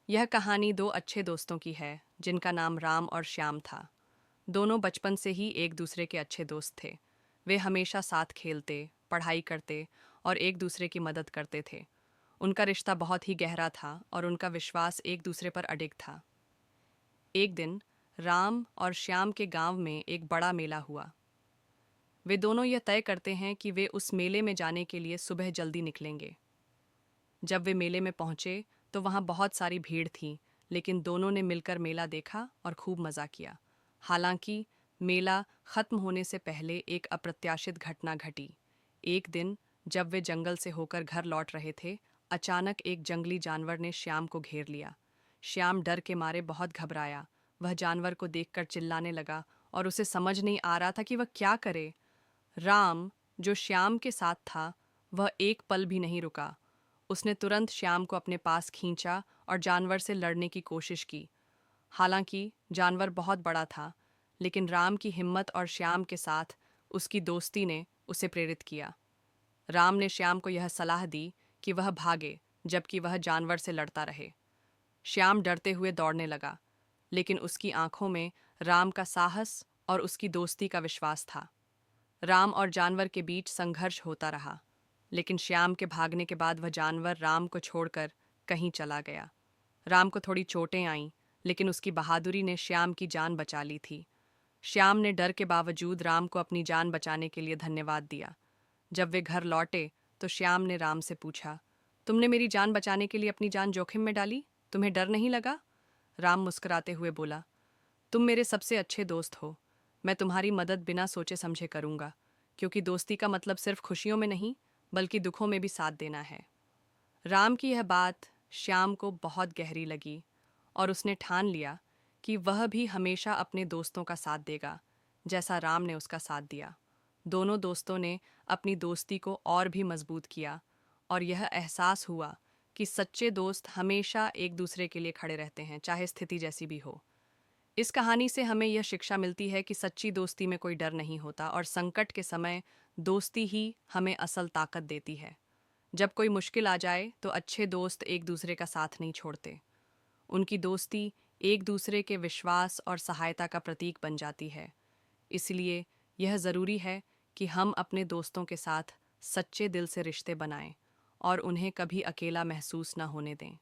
यह कहानी दो अच्छे दोस्तों की है जिनका नाम राम और श्याम था। दोनों बचपन से ही एक दूसरे के अच्छे दोस्त थे। वे हमेशा साथ खेलते, पढ़ाई करते और एक दूसरे की मदद करते थे। उनका रिश्ता बहुत ही गहरा था और उनका विश्वास एक दूसरे पर अडिग था। एक दिन राम और श्याम के गांव में एक बड़ा मेला हुआ। वे दोनों यह तय करते हैं कि वे उस मेले में जाने के लिए सुबह जल्दी निकलेंगे। जब वे मेले में पहुंचे तो वहां बहुत सारी भीड़ थी, लेकिन दोनों ने मिलकर मेला देखा और खूब मजा किया। हालांकि मेला खत्म होने से पहले एक अप्रत्याशित घटना घटी। एक दिन जब वे जंगल से होकर घर लौट रहे थे, अचानक एक जंगली जानवर ने श्याम को घेर लिया। श्याम डर के मारे बहुत घबराया। वह जानवर को देखकर चिल्लाने लगा और उसे समझ नहीं आ रहा था कि वह क्या करे। राम, जो श्याम के साथ था, वह एक पल भी नहीं रुका। उसने तुरंत श्याम को अपने पास खींचा और जानवर से लड़ने की कोशिश की। हालांकि जानवर बहुत बड़ा था, लेकिन राम की हिम्मत और श्याम के साथ उसकी दोस्ती ने उसे प्रेरित किया। राम ने श्याम को यह सलाह दी कि वह भागे, जबकि वह जानवर से लड़ता रहे। श्याम डरते हुए दौड़ने लगा, लेकिन उसकी आंखों में राम का साहस और उसकी दोस्ती का विश्वास था। राम और जानवर के बीच संघर्ष होता रहा, लेकिन श्याम के भागने के बाद वह जानवर राम को छोड़कर कहीं चला गया। राम को थोड़ी चोटें आईं, लेकिन उसकी बहादुरी ने श्याम की जान बचा ली थी। श्याम ने डर के बावजूद राम को अपनी जान बचाने के लिए धन्यवाद दिया। जब वे घर लौटे तो श्याम ने राम से पूछा, तुमने मेरी जान बचाने के लिए अपनी जान जोखिम में डाली? तुम्हें डर नहीं लगा? राम मुस्कुराते हुए बोला, तुम मेरे सबसे अच्छे दोस्त हो। मैं तुम्हारी मदद बिना सोचे समझे करूंगा, क्योंकि दोस्ती का मतलब सिर्फ खुशियों में नहीं, बल्कि दुखों में भी साथ देना है। राम की यह बात श्याम को बहुत गहरी लगी और उसने ठान लिया कि वह भी हमेशा अपने दोस्तों का साथ देगा, जैसा राम ने उसका साथ दिया। दोनों दोस्तों ने अपनी दोस्ती को और भी मजबूत किया और यह एहसास हुआ कि सच्चे दोस्त हमेशा एक दूसरे के लिए खड़े रहते हैं, चाहे स्थिति जैसी भी हो। इस कहानी से हमें यह शिक्षा मिलती है कि सच्ची दोस्ती में कोई डर नहीं होता और संकट के समय दोस्ती ही हमें असल ताकत देती है। जब कोई मुश्किल आ जाए तो अच्छे दोस्त एक दूसरे का साथ नहीं छोड़ते। उनकी दोस्ती एक दूसरे के विश्वास और सहायता का प्रतीक बन जाती है। इसलिए यह ज़रूरी है कि हम अपने दोस्तों के साथ सच्चे दिल से रिश्ते बनाएं और उन्हें कभी अकेला महसूस न होने दें।